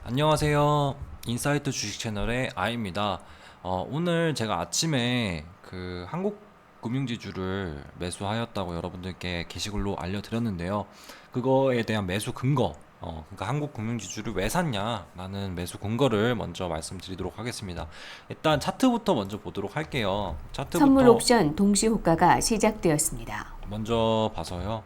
안녕하세요. 인사이트 주식 채널의 아이입니다. 오늘 제가 아침에 그 한국금융지주를 매수하였다고 여러분들께 게시글로 알려드렸는데요. 그거에 대한 매수 근거, 그러니까 한국금융지주를 왜 샀냐라는 매수 근거를 먼저 말씀드리도록 하겠습니다. 일단 차트부터 먼저 보도록 할게요. 선물 차트부터 옵션 동시 호가가 시작되었습니다. 먼저 봐서요.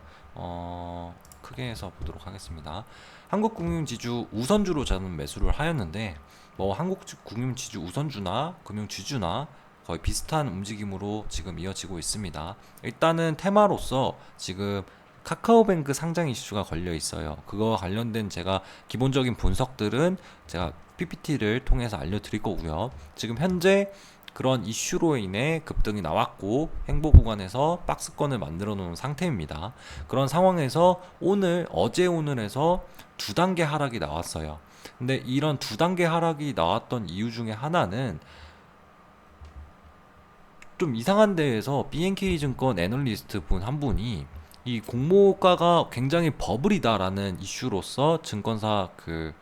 크게 해서 보도록 하겠습니다. 한국금융지주 우선주로 저는 매수를 하였는데 뭐 한국금융지주 우선주나 금융지주나 거의 비슷한 움직임으로 지금 이어지고 있습니다. 일단은 테마로서 지금 카카오뱅크 상장 이슈가 걸려 있어요. 그거와 관련된 제가 기본적인 분석들은 제가 PPT를 통해서 알려드릴 거고요. 지금 현재 그런 이슈로 인해 급등이 나왔고 행보 구간에서 박스권을 만들어 놓은 상태입니다. 그런 상황에서 어제 오늘에서 두 단계 하락이 나왔어요. 근데 이런 두 단계 하락이 나왔던 이유 중에 하나는 좀 이상한 데에서 BNK 증권 애널리스트 분 한 분이 이 공모가가 굉장히 버블이다라는 이슈로서 증권사 그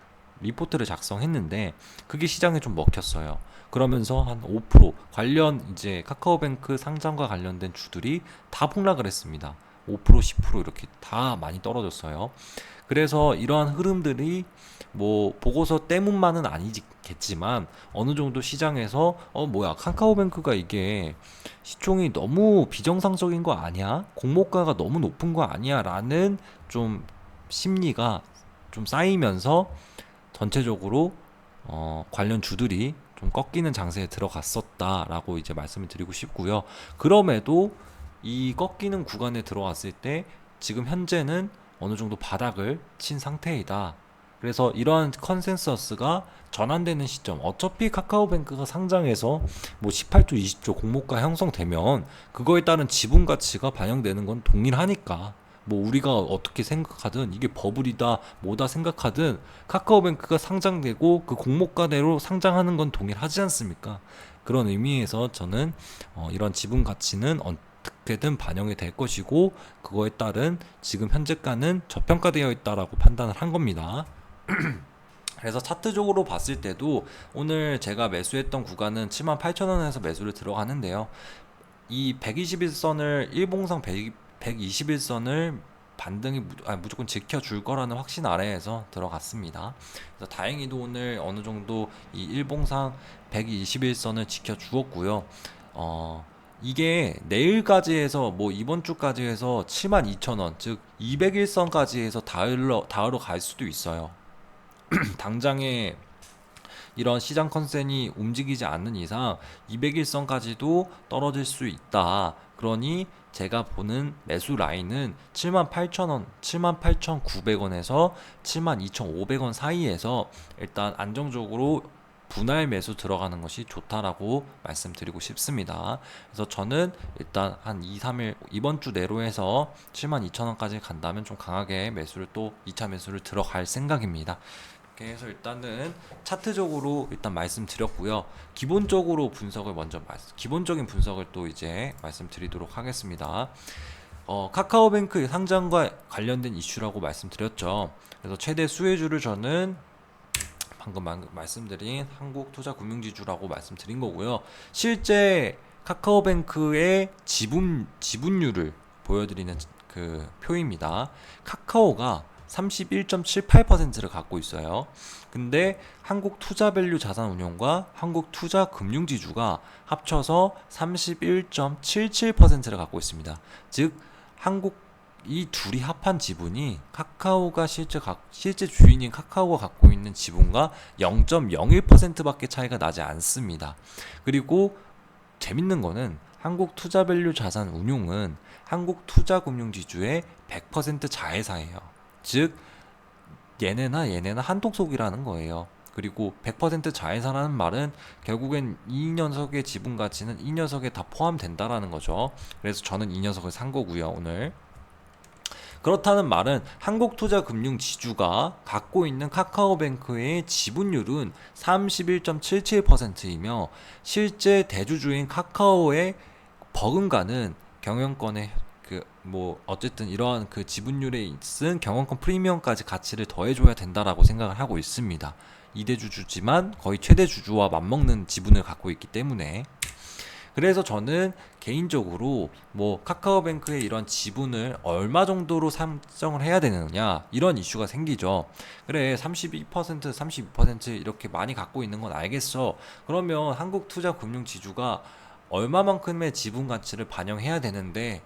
리포트를 작성했는데 그게 시장에 좀 먹혔어요. 그러면서 한 5% 관련 이제 카카오뱅크 상장과 관련된 주들이 다 폭락을 했습니다. 5%, 10% 이렇게 다 많이 떨어졌어요. 그래서 이러한 흐름들이 뭐 보고서 때문만은 아니겠지만 어느 정도 시장에서 뭐야 카카오뱅크가 이게 시총이 너무 비정상적인 거 아니야? 공모가가 너무 높은 거 아니야? 라는 좀 심리가 좀 쌓이면서 전체적으로 관련 주들이 좀 꺾이는 장세에 들어갔었다라고 이제 말씀을 드리고 싶고요. 그럼에도 이 꺾이는 구간에 들어왔을 때 지금 현재는 어느 정도 바닥을 친 상태이다. 그래서 이러한 컨센서스가 전환되는 시점, 어차피 카카오뱅크가 상장해서 뭐 18조, 20조 공모가 형성되면 그거에 따른 지분 가치가 반영되는 건 동일하니까 뭐 우리가 어떻게 생각하든 이게 버블이다 뭐다 생각하든 카카오뱅크가 상장되고 그 공모가대로 상장하는 건 동일하지 않습니까? 그런 의미에서 저는 이런 지분 가치는 어떻게든 반영이 될 것이고 그거에 따른 지금 현재가는 저평가되어 있다라고 판단을 한 겁니다. 그래서 차트적으로 봤을 때도 오늘 제가 매수했던 구간은 78,000원에서 매수를 들어가는데요. 이 121선을 일봉상 121선을 반등이 무조건 지켜줄 거라는 확신 아래에서 들어갔습니다. 그래서 다행히도 오늘 어느 정도 이 일봉상 121선을 지켜주었고요. 이게 내일까지 해서 뭐 이번 주까지 해서 72,000원 즉 201선까지 해서 닿으러 갈 수도 있어요. 당장에 이런 시장 컨센이 움직이지 않는 이상 200일선까지도 떨어질 수 있다. 그러니 제가 보는 매수 라인은 78,000원, 78,900원에서 72,500원 사이에서 일단 안정적으로 분할 매수 들어가는 것이 좋다라고 말씀드리고 싶습니다. 그래서 저는 일단 한 2, 3일 이번 주 내로 해서 72,000원까지 간다면 좀 강하게 매수를 또 2차 매수를 들어갈 생각입니다. 이렇게 해서 일단은 차트적으로 일단 말씀드렸고요. 기본적인 분석을 또 이제 말씀드리도록 하겠습니다. 카카오뱅크 상장과 관련된 이슈라고 말씀드렸죠. 그래서 최대 수혜주를 저는 방금 말씀드린 한국투자금융지주라고 말씀드린 거고요. 실제 카카오뱅크의 지분율을 보여드리는 그 표입니다. 카카오가 31.78%를 갖고 있어요. 근데 한국투자밸류 자산운용과 한국투자금융지주가 합쳐서 31.77%를 갖고 있습니다. 즉 한국 이 둘이 합한 지분이 카카오가 실제 주인인 카카오가 갖고 있는 지분과 0.01%밖에 차이가 나지 않습니다. 그리고 재밌는 거는 한국투자밸류 자산운용은 한국투자금융지주의 100% 자회사예요. 즉 얘네나 한통속이라는 거예요. 그리고 100% 자회사라는 말은 결국엔 이 녀석의 지분 가치는 이 녀석에 다 포함된다라는 거죠. 그래서 저는 이 녀석을 산 거고요, 오늘. 그렇다는 말은 한국투자금융지주가 갖고 있는 카카오뱅크의 지분율은 31.77%이며 실제 대주주인 카카오의 버금가는 경영권의 그 뭐 어쨌든 이러한 그 지분율에 있은 경영권 프리미엄까지 가치를 더해줘야 된다라고 생각을 하고 있습니다. 2대주주지만 거의 최대주주와 맞먹는 지분을 갖고 있기 때문에, 그래서 저는 개인적으로 뭐 카카오뱅크의 이런 지분을 얼마 정도로 산정을 해야 되느냐 이런 이슈가 생기죠. 그래 32% 32% 이렇게 많이 갖고 있는 건 알겠어. 그러면 한국투자금융지주가 얼마만큼의 지분 가치를 반영해야 되는데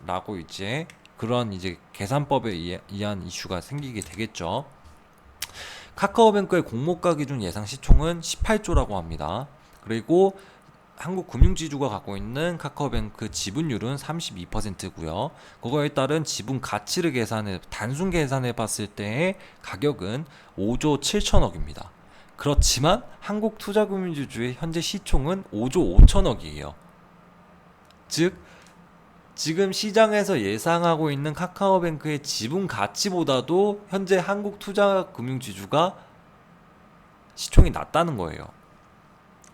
라고 이제 그런 이제 계산법에 의한 이슈가 생기게 되겠죠. 카카오뱅크의 공모가 기준 예상 시총은 18조라고 합니다. 그리고 한국금융지주가 갖고 있는 카카오뱅크 지분율은 32%고요. 그거에 따른 지분 가치를 단순 계산해 봤을 때의 가격은 5조 7천억입니다. 그렇지만 한국투자금융지주의 현재 시총은 5조 5천억이에요. 즉 지금 시장에서 예상하고 있는 카카오뱅크의 지분 가치보다도 현재 한국투자금융지주가 시총이 낮다는 거예요.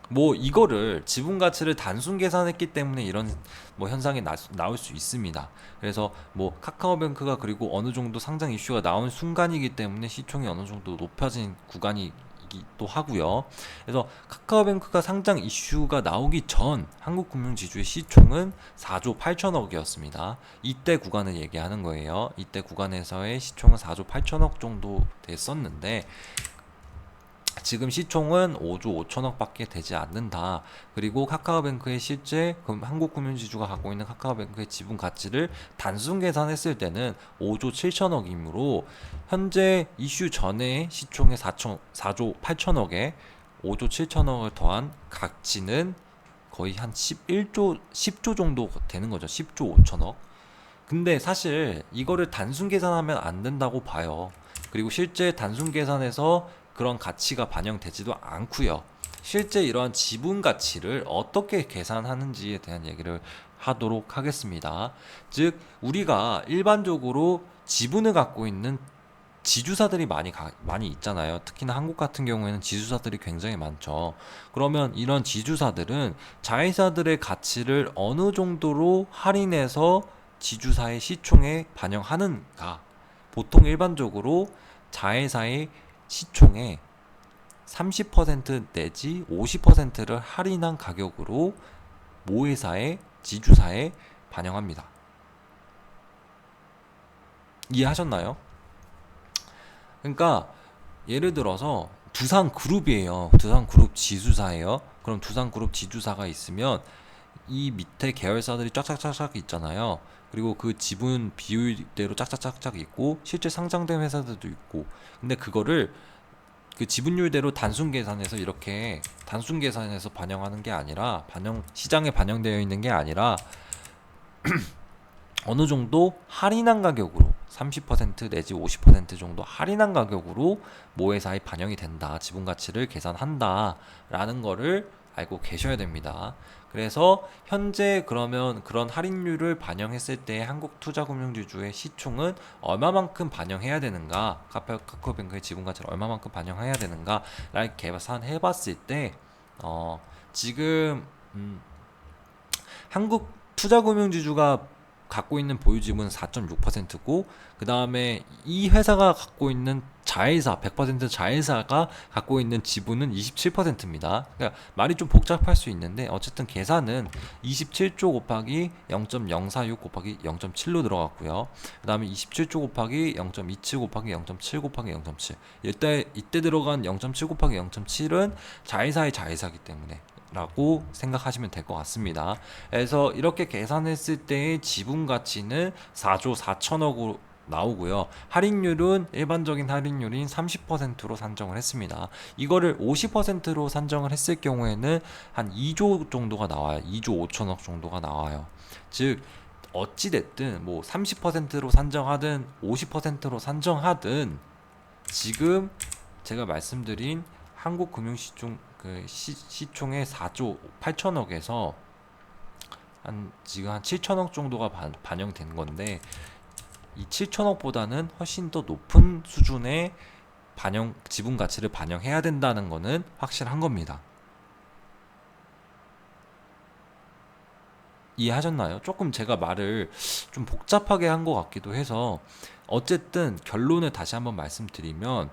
뭐 이거를 지분 가치를 단순 계산했기 때문에 이런 뭐 현상이 나올 수 있습니다. 그래서 뭐 카카오뱅크가 그리고 어느 정도 상장 이슈가 나온 순간이기 때문에 시총이 어느 정도 높아진 구간이기도 하고요. 그래서 카카오뱅크가 상장 이슈가 나오기 전 한국금융지주의 시총은 4조 8천억이었습니다. 이때 구간을 얘기하는 거예요. 이때 구간에서의 시총은 4조 8천억 정도 됐었는데 지금 시총은 5조 5천억 밖에 되지 않는다. 그리고 카카오뱅크의 실제 한국금융지주가 갖고 있는 카카오뱅크의 지분 가치를 단순 계산했을 때는 5조 7천억이므로 현재 이슈 전에 시총의 4조 8천억에 5조 7천억을 더한 가치는 거의 한 10조 정도 되는 거죠. 10조 5천억. 근데 사실 이거를 단순 계산하면 안 된다고 봐요. 그리고 실제 단순 계산해서 그런 가치가 반영되지도 않고요. 실제 이러한 지분 가치를 어떻게 계산하는지에 대한 얘기를 하도록 하겠습니다. 즉 우리가 일반적으로 지분을 갖고 있는 지주사들이 많이 있잖아요. 특히나 한국 같은 경우에는 지주사들이 굉장히 많죠. 그러면 이런 지주사들은 자회사들의 가치를 어느 정도로 할인해서 지주사의 시총에 반영하는가? 보통 일반적으로 자회사의 시총의 30% 내지 50%를 할인한 가격으로 모회사의 지주사에 반영합니다. 이해하셨나요? 그러니까 예를 들어서 두산그룹이에요. 두산그룹 지주사예요. 그럼 두산그룹 지주사가 있으면 이 밑에 계열사들이 쫙쫙쫙쫙 있잖아요. 그리고 그 지분 비율대로 짝짝짝짝 있고 실제 상장된 회사들도 있고, 근데 그거를 그 지분율대로 단순 계산해서 이렇게 단순 계산해서 반영하는 게 아니라 시장에 반영되어 있는 게 아니라 어느 정도 할인한 가격으로 30% 내지 50% 정도 할인한 가격으로 모회사에 반영이 된다, 지분 가치를 계산한다 라는 거를 알고 계셔야 됩니다. 그래서 현재 그러면 그런 할인율을 반영했을 때 한국투자금융지주의 시총은 얼마만큼 반영해야 되는가, 카카오뱅크의 지분 가치를 얼마만큼 반영해야 되는가 라고 계산해 봤을 때 지금 한국투자금융지주가 갖고 있는 보유 지분은 4.6%고 그 다음에 이 회사가 갖고 있는 자회사 100% 자회사가 갖고 있는 지분은 27%입니다. 그러니까 말이 좀 복잡할 수 있는데 어쨌든 계산은 27조 곱하기 0.046 곱하기 0.7로 들어갔고요. 그 다음에 27조 곱하기 0.27 곱하기 0.7 곱하기 0.7 이때 들어간 0.7 곱하기 0.7은 자회사의 자회사이기 때문에 라고 생각하시면 될 것 같습니다. 그래서 이렇게 계산했을 때의 지분 가치는 4조 4천억으로 나오고요. 할인율은 일반적인 할인율인 30%로 산정을 했습니다. 이거를 50%로 산정을 했을 경우에는 한 2조 정도가 나와요. 2조 5천억 정도가 나와요. 즉 어찌됐든 뭐 30%로 산정하든 50%로 산정하든 지금 제가 말씀드린 한국금융시총 시총의 4조 8천억에서 지금 한 7천억 정도가 반영된 건데 이 7천억보다는 훨씬 더 높은 수준의 지분 가치를 반영해야 된다는 거는 확실한 겁니다. 이해하셨나요? 조금 제가 말을 좀 복잡하게 한 것 같기도 해서 어쨌든 결론을 다시 한번 말씀드리면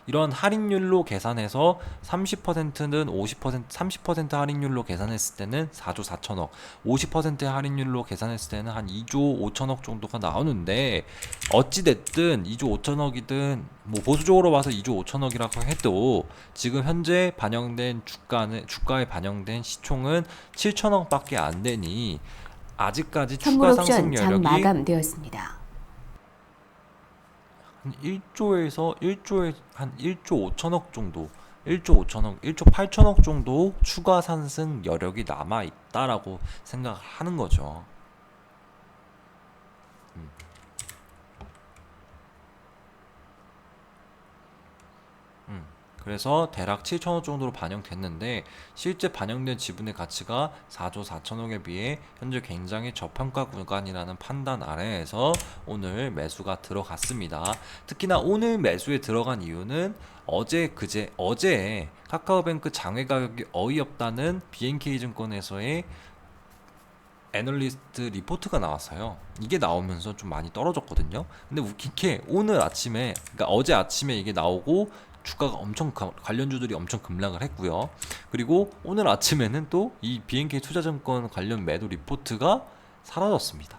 이런 할인율로 계산해서 30%는 50%, 30% 할인율로 계산했을 때는 4조 4천억, 50%의 할인율로 계산했을 때는 한 2조 5천억 정도가 나오는데, 어찌됐든 2조 5천억이든 뭐 보수적으로 봐서 2조 5천억이라고 해도 지금 현재 반영된 주가에 반영된 시총은 7천억밖에 안 되니 아직까지 선물 추가 옵션 상승 장 여력이 마감되었습니다. 한 1조에서 한 1조 5천억 정도, 1조 5천억, 1조 8천억 정도 추가 상승 여력이 남아 있다라고 생각하는 거죠. 음. 음. 그래서 대략 7천억 정도로 반영됐는데, 실제 반영된 지분의 가치가 4조 4천억에 비해 현재 굉장히 저평가 구간이라는 판단 아래에서 오늘 매수가 들어갔습니다. 특히나 오늘 매수에 들어간 이유는 어제 카카오뱅크 장외 가격이 어이없다는 BNK증권에서의 애널리스트 리포트가 나왔어요. 이게 나오면서 좀 많이 떨어졌거든요. 근데 웃긴 게 오늘 아침에, 그러니까 어제 아침에 이게 나오고 주가가 관련주들이 엄청 급락을 했고요. 그리고 오늘 아침에는 또 이 BNK 투자증권 관련 매도 리포트가 사라졌습니다.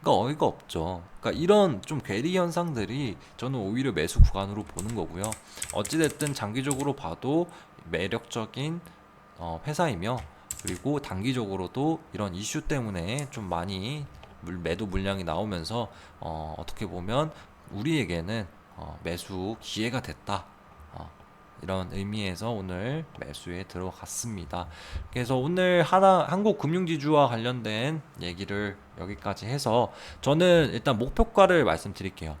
그러니까 어이가 없죠. 그러니까 이런 좀 괴리 현상들이 저는 오히려 매수 구간으로 보는 거고요. 어찌됐든 장기적으로 봐도 매력적인 회사이며, 그리고 단기적으로도 이런 이슈 때문에 좀 많이 매도 물량이 나오면서 어떻게 보면 우리에게는 매수 기회가 됐다. 이런 의미에서 오늘 매수에 들어갔습니다. 그래서 오늘 한국금융지주와 관련된 얘기를 여기까지 해서 저는 일단 목표가를 말씀드릴게요.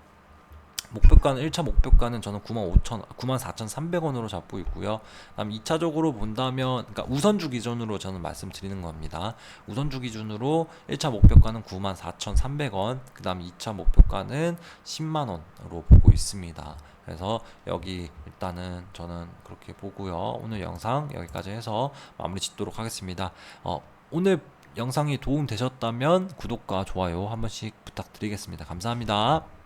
1차 목표가는 저는 94,300원으로 잡고 있고요. 그다음 2차적으로 본다면, 그러니까 우선주 기준으로 저는 말씀드리는 겁니다. 우선주 기준으로 1차 목표가는 94,300원, 그다음 2차 목표가는 10만원으로 보고 있습니다. 그래서 여기 일단은 저는 그렇게 보고요. 오늘 영상 여기까지 해서 마무리 짓도록 하겠습니다. 오늘 영상이 도움 되셨다면 구독과 좋아요 한 번씩 부탁드리겠습니다. 감사합니다.